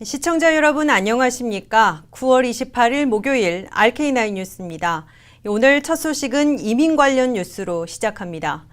시청자 여러분 안녕하십니까? 9월 28일 목요일 RK9 뉴스입니다. 오늘 첫 소식은 이민 관련 뉴스로 시작합니다.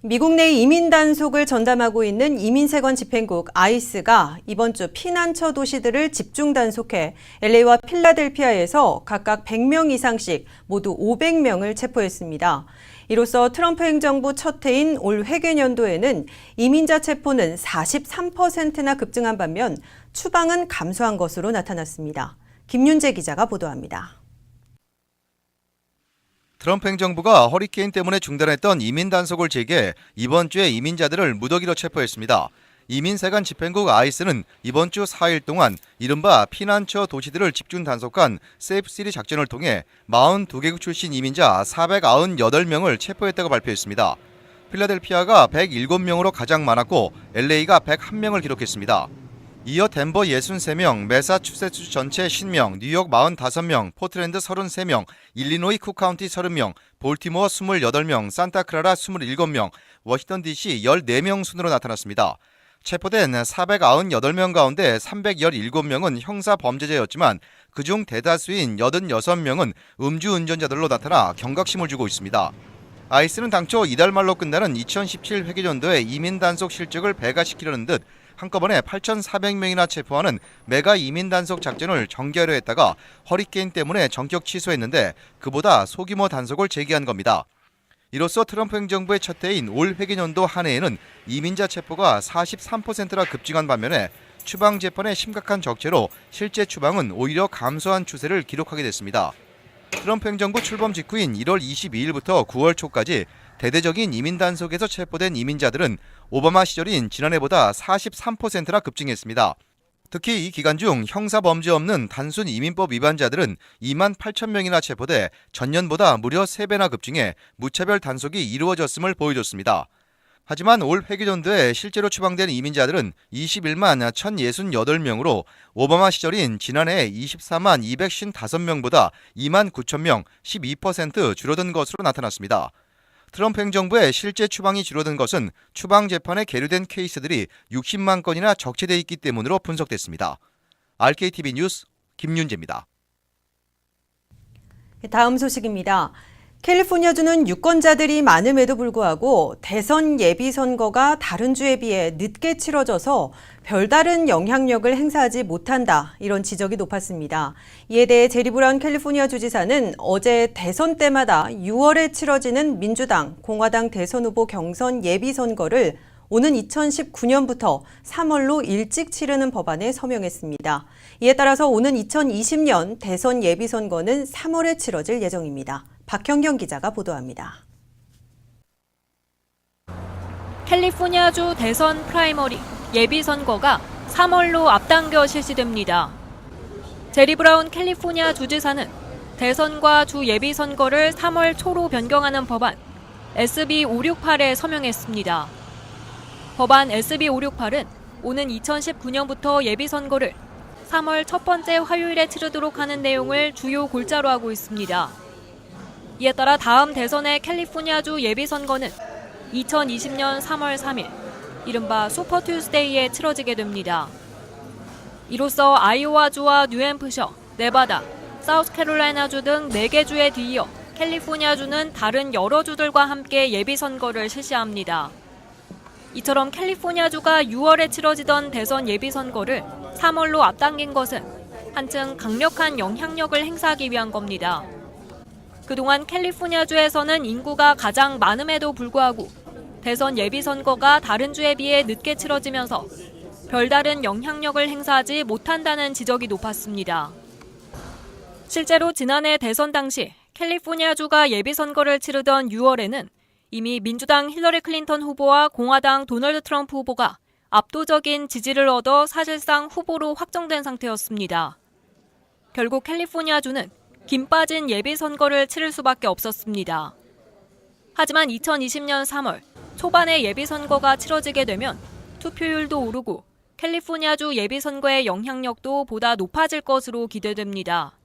미국 내 이민 단속을 전담하고 있는 이민세관 집행국 ICE가 이번 주 피난처 도시들을 집중 단속해 LA와 필라델피아에서 각각 100명 이상씩 모두 500명을 체포했습니다. 이로써 트럼프 행정부 첫 해인 올 회계연도에는 이민자 체포는 43%나 급증한 반면 추방은 감소한 것으로 나타났습니다. 김윤재 기자가 보도합니다. 트럼프 행정부가 허리케인 때문에 중단했던 이민 단속을 재개해 이번 주에 이민자들을 무더기로 체포했습니다. 이민세관 집행국 ICE는 이번 주 4일 동안 이른바 피난처 도시들을 집중 단속한 세이프시티 작전을 통해 42개국 출신 이민자 498명을 체포했다고 발표했습니다. 필라델피아가 107명으로 가장 많았고 LA가 101명을 기록했습니다. 이어 덴버 63명, 매사추세츠 전체 50명, 뉴욕 45명, 포트랜드 33명, 일리노이 쿡카운티 30명, 볼티모어 28명, 산타크라라 27명, 워싱턴 DC 14명 순으로 나타났습니다. 체포된 498명 가운데 317명은 형사 범죄자였지만 그중 대다수인 86명은 음주운전자들로 나타나 경각심을 주고 있습니다. ICE는 당초 이달 말로 끝나는 2017 회계연도의 이민 단속 실적을 배가시키려는 듯 한꺼번에 8,400명이나 체포하는 메가 이민 단속 작전을 전개하려 했다가 허리케인 때문에 전격 취소했는데 그보다 소규모 단속을 재개한 겁니다. 이로써 트럼프 행정부의 첫 해인 올 회계연도 한 해에는 이민자 체포가 43%나 급증한 반면에 추방 재판의 심각한 적체로 실제 추방은 오히려 감소한 추세를 기록하게 됐습니다. 트럼프 행정부 출범 직후인 1월 22일부터 9월 초까지 대대적인 이민 단속에서 체포된 이민자들은 오바마 시절인 지난해보다 43%나 급증했습니다. 특히 이 기간 중 형사 범죄 없는 단순 이민법 위반자들은 2만 8천 명이나 체포돼 전년보다 무려 3배나 급증해 무차별 단속이 이루어졌음을 보여줬습니다. 하지만 올 회계연도에 실제로 추방된 이민자들은 21만 1,068명으로 오바마 시절인 지난해 24만 255명보다 2만 9천 명, 12% 줄어든 것으로 나타났습니다. 트럼프 행정부의 실제 추방이 줄어든 것은 추방 재판에 계류된 케이스들이 60만 건이나 적체돼 있기 때문으로 분석됐습니다. RKTV 뉴스 김윤재입니다. 다음 소식입니다. 캘리포니아주는 유권자들이 많음에도 불구하고 대선 예비선거가 다른 주에 비해 늦게 치러져서 별다른 영향력을 행사하지 못한다, 이런 지적이 높았습니다. 이에 대해 제리 브라운 캘리포니아 주지사는 어제 대선 때마다 6월에 치러지는 민주당, 공화당 대선 후보 경선 예비선거를 오는 2019년부터 3월로 일찍 치르는 법안에 서명했습니다. 이에 따라서 오는 2020년 대선 예비선거는 3월에 치러질 예정입니다. 박현경 기자가 보도합니다. 캘리포니아주 대선 프라이머리 예비선거가 3월로 앞당겨 실시됩니다. 제리 브라운 캘리포니아 주지사는 대선과 주 예비선거를 3월 초로 변경하는 법안 SB 568에 서명했습니다. 법안 SB 568은 오는 2019년부터 예비선거를 3월 첫 번째 화요일에 치르도록 하는 내용을 주요 골자로 하고 있습니다. 이에 따라 다음 대선의 캘리포니아주 예비선거는 2020년 3월 3일, 이른바 슈퍼 투스데이에 치러지게 됩니다. 이로써 아이오와주와 뉴햄프셔, 네바다, 사우스캐롤라이나주 등 4개 주에 뒤이어 캘리포니아주는 다른 여러 주들과 함께 예비선거를 실시합니다. 이처럼 캘리포니아주가 6월에 치러지던 대선 예비선거를 3월로 앞당긴 것은 한층 강력한 영향력을 행사하기 위한 겁니다. 그동안 캘리포니아주에서는 인구가 가장 많음에도 불구하고 대선 예비선거가 다른 주에 비해 늦게 치러지면서 별다른 영향력을 행사하지 못한다는 지적이 높았습니다. 실제로 지난해 대선 당시 캘리포니아주가 예비선거를 치르던 6월에는 이미 민주당 힐러리 클린턴 후보와 공화당 도널드 트럼프 후보가 압도적인 지지를 얻어 사실상 후보로 확정된 상태였습니다. 결국 캘리포니아주는 김 빠진 예비선거를 치를 수밖에 없었습니다. 하지만 2020년 3월 초반에 예비선거가 치러지게 되면 투표율도 오르고 캘리포니아주 예비선거의 영향력도 보다 높아질 것으로 기대됩니다.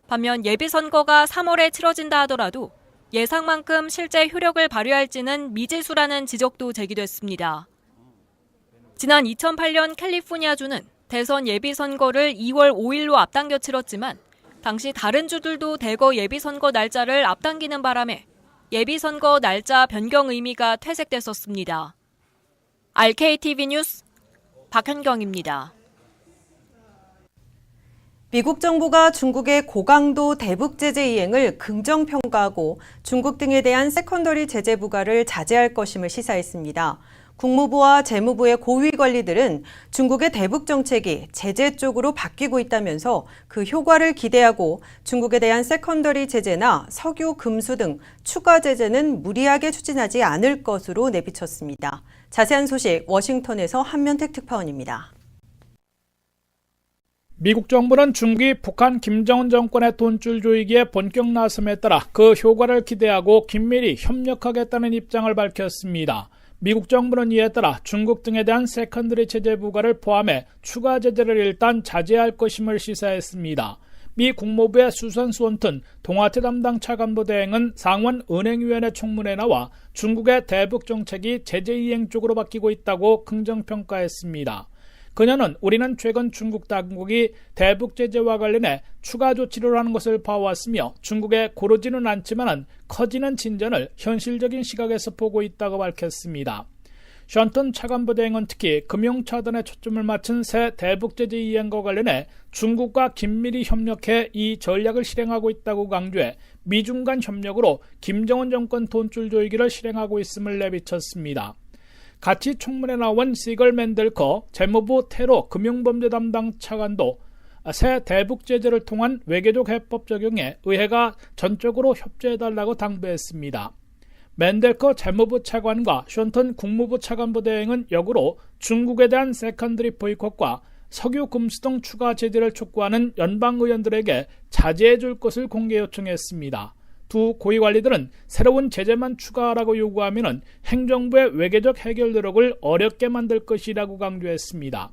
반면 예비선거가 3월에 치러진다 하더라도 예상만큼 실제 효력을 발휘할지는 미지수라는 지적도 제기됐습니다. 지난 2008년 캘리포니아주는 대선 예비선거를 2월 5일로 앞당겨 치렀지만 당시 다른 주들도 대거 예비선거 날짜를 앞당기는 바람에 예비선거 날짜 변경 의미가 퇴색됐었습니다. RKTV 뉴스 박현경입니다. 미국 정부가 중국의 고강도 대북 제재 이행을 긍정평가하고 중국 등에 대한 세컨더리 제재 부과를 자제할 것임을 시사했습니다. 국무부와 재무부의 고위 관리들은 중국의 대북 정책이 제재 쪽으로 바뀌고 있다면서 그 효과를 기대하고 중국에 대한 세컨더리 제재나 석유, 금수 등 추가 제재는 무리하게 추진하지 않을 것으로 내비쳤습니다. 자세한 소식 워싱턴에서 한면택 특파원입니다. 미국 정부는 중국이 북한 김정은 정권의 돈줄 조이기에 본격 나섬에 따라 그 효과를 기대하고 긴밀히 협력하겠다는 입장을 밝혔습니다. 미국 정부는 이에 따라 중국 등에 대한 세컨더리 제재 부과를 포함해 추가 제재를 일단 자제할 것임을 시사했습니다. 미 국무부의 수산 스원튼 동아태 담당 차관보 대행은 상원 은행위원회 청문회에 나와 중국의 대북 정책이 제재 이행 쪽으로 바뀌고 있다고 긍정평가했습니다. 그녀는 우리는 최근 중국 당국이 대북 제재와 관련해 추가 조치를 하는 것을 봐왔으며 중국에 고르지는 않지만 커지는 진전을 현실적인 시각에서 보고 있다고 밝혔습니다. 션턴 차관보 대행은 특히 금융차단에 초점을 맞춘 새 대북 제재 이행과 관련해 중국과 긴밀히 협력해 이 전략을 실행하고 있다고 강조해 미중 간 협력으로 김정은 정권 돈줄 조이기를 실행하고 있음을 내비쳤습니다. 같이 청문회 나온 시걸 맨델커 재무부 테러 금융범죄 담당 차관도 새 대북 제재를 통한 외교적 해법 적용에 의회가 전적으로 협조해달라고 당부했습니다. 맨델커 재무부 차관과 션턴 국무부 차관부 대행은 역으로 중국에 대한 세컨더리 보이콧과 석유 금수 등 추가 제재를 촉구하는 연방 의원들에게 자제해 줄 것을 공개 요청했습니다. 두 고위 관리들은 새로운 제재만 추가하라고 요구하면 행정부의 외교적 해결 노력을 어렵게 만들 것이라고 강조했습니다.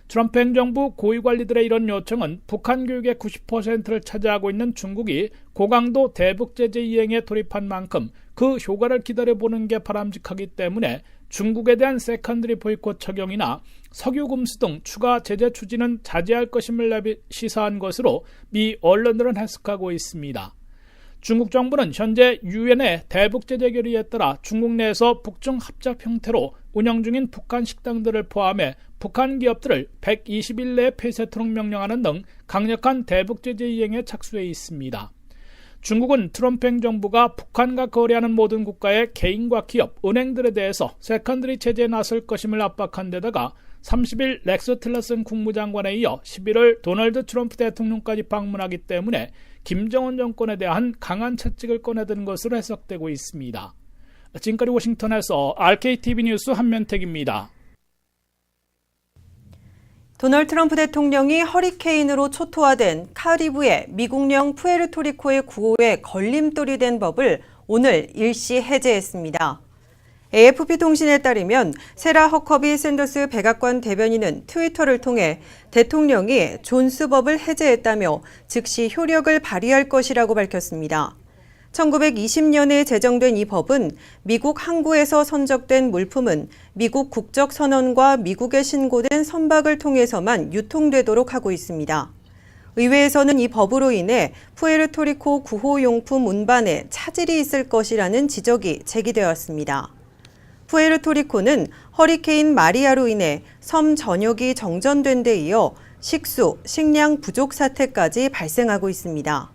트럼프 행정부 고위 관리들의 이런 요청은 북한 교육의 90%를 차지하고 있는 중국이 고강도 대북 제재 이행에 돌입한 만큼 그 효과를 기다려보는 게 바람직하기 때문에 중국에 대한 세컨더리 보이콧 적용이나 석유 금수 등 추가 제재 추진은 자제할 것임을 시사한 것으로 미 언론들은 해석하고 있습니다. 중국 정부는 현재 유엔의 대북 제재 결의에 따라 중국 내에서 북중 합작 형태로 운영 중인 북한 식당들을 포함해 북한 기업들을 120일 내에 폐쇄토록 명령하는 등 강력한 대북 제재 이행에 착수해 있습니다. 중국은 트럼프 행정부가 북한과 거래하는 모든 국가의 개인과 기업, 은행들에 대해서 세컨더리 제재에 나설 것임을 압박한 데다가 30일 렉스 틸러슨 국무장관에 이어 11월 도널드 트럼프 대통령까지 방문하기 때문에 김정은 정권에 대한 강한 채찍을 꺼내드는 것으로 해석되고 있습니다. 지금까지 워싱턴에서 RKTV 뉴스 한면택입니다. 도널드 트럼프 대통령이 허리케인으로 초토화된 카리브해 미국령 푸에르토리코의 구호에 걸림돌이 된 법을 오늘 일시 해제했습니다. AFP 통신에 따르면 세라 허커비 샌더스 백악관 대변인은 트위터를 통해 대통령이 존스법을 해제했다며 즉시 효력을 발휘할 것이라고 밝혔습니다. 1920년에 제정된 이 법은 미국 항구에서 선적된 물품은 미국 국적 선언과 미국에 신고된 선박을 통해서만 유통되도록 하고 있습니다. 의회에서는 이 법으로 인해 푸에르토리코 구호용품 운반에 차질이 있을 것이라는 지적이 제기되었습니다. 푸에르토리코는 허리케인 마리아로 인해 섬 전역이 정전된 데 이어 식수, 식량 부족 사태까지 발생하고 있습니다.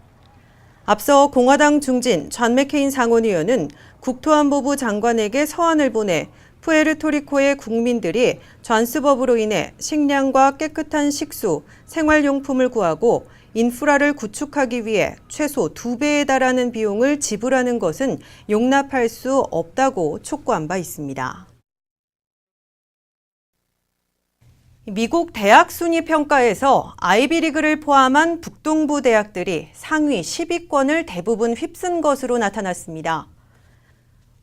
앞서 공화당 중진 존 맥케인 상원의원은 국토안보부 장관에게 서한을 보내 푸에르토리코의 국민들이 존스법으로 인해 식량과 깨끗한 식수, 생활용품을 구하고 인프라를 구축하기 위해 최소 2배에 달하는 비용을 지불하는 것은 용납할 수 없다고 촉구한 바 있습니다. 미국 대학 순위 평가에서 아이비리그를 포함한 북동부 대학들이 상위 10위권을 대부분 휩쓴 것으로 나타났습니다.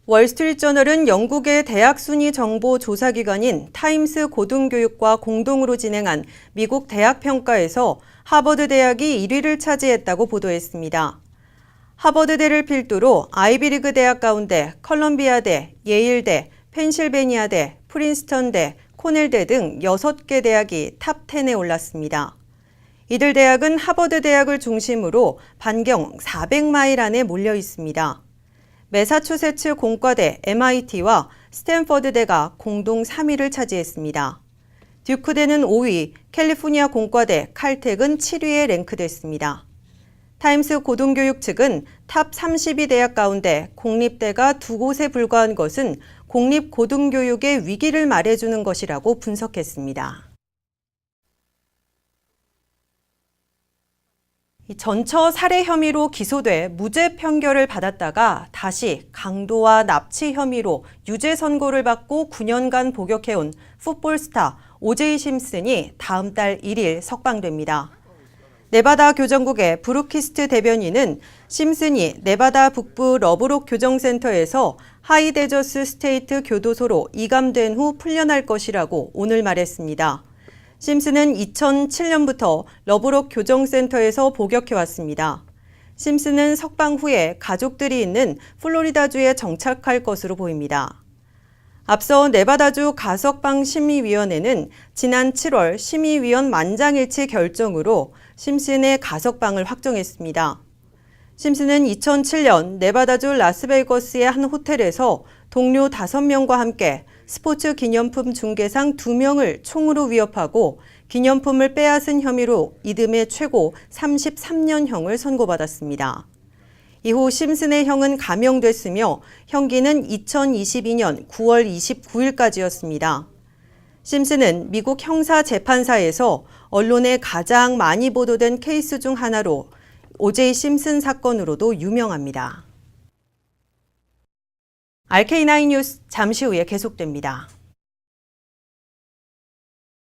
월스트리트저널은 영국의 대학 순위 정보 조사기관인 타임스 고등교육과 공동으로 진행한 미국 대학 평가에서 하버드 대학이 1위를 차지했다고 보도했습니다. 하버드대를 필두로 아이비리그 대학 가운데 컬럼비아대, 예일대, 펜실베니아대, 프린스턴대, 코넬대 등 6개 대학이 탑 10에 올랐습니다. 이들 대학은 하버드 대학을 중심으로 반경 400마일 안에 몰려 있습니다. 매사추세츠 공과대 MIT와 스탠퍼드대가 공동 3위를 차지했습니다. 듀크대는 5위, 캘리포니아 공과대 칼텍은 7위에 랭크됐습니다. 타임스 고등교육 측은 탑 32 대학 가운데 공립대가 2곳에 불과한 것은 공립고등교육의 위기를 말해주는 것이라고 분석했습니다. 전처 살해 혐의로 기소돼 무죄 판결을 받았다가 다시 강도와 납치 혐의로 유죄 선고를 받고 9년간 복역해온 풋볼 스타 오제이 심슨이 다음 달 1일 석방됩니다. 네바다 교정국의 브루키스트 대변인은 심슨이 네바다 북부 러브록 교정센터에서 하이데저스 스테이트 교도소로 이감된 후 풀려날 것이라고 오늘 말했습니다. 심슨은 2007년부터 러브록 교정센터에서 복역해왔습니다. 심슨은 석방 후에 가족들이 있는 플로리다주에 정착할 것으로 보입니다. 앞서 네바다주 가석방 심의위원회는 지난 7월 심의위원 만장일치 결정으로 심슨의 가석방을 확정했습니다. 심슨은 2007년 네바다주 라스베이거스의 한 호텔에서 동료 5명과 함께 스포츠 기념품 중개상 2명을 총으로 위협하고 기념품을 빼앗은 혐의로 이듬해 최고 33년형을 선고받았습니다. 이후 심슨의 형은 감형됐으며 형기는 2022년 9월 29일까지였습니다. 심슨은 미국 형사재판사에서 언론에 가장 많이 보도된 케이스 중 하나로 오제이 심슨 사건으로도 유명합니다. RK9 뉴스 잠시 후에 계속됩니다.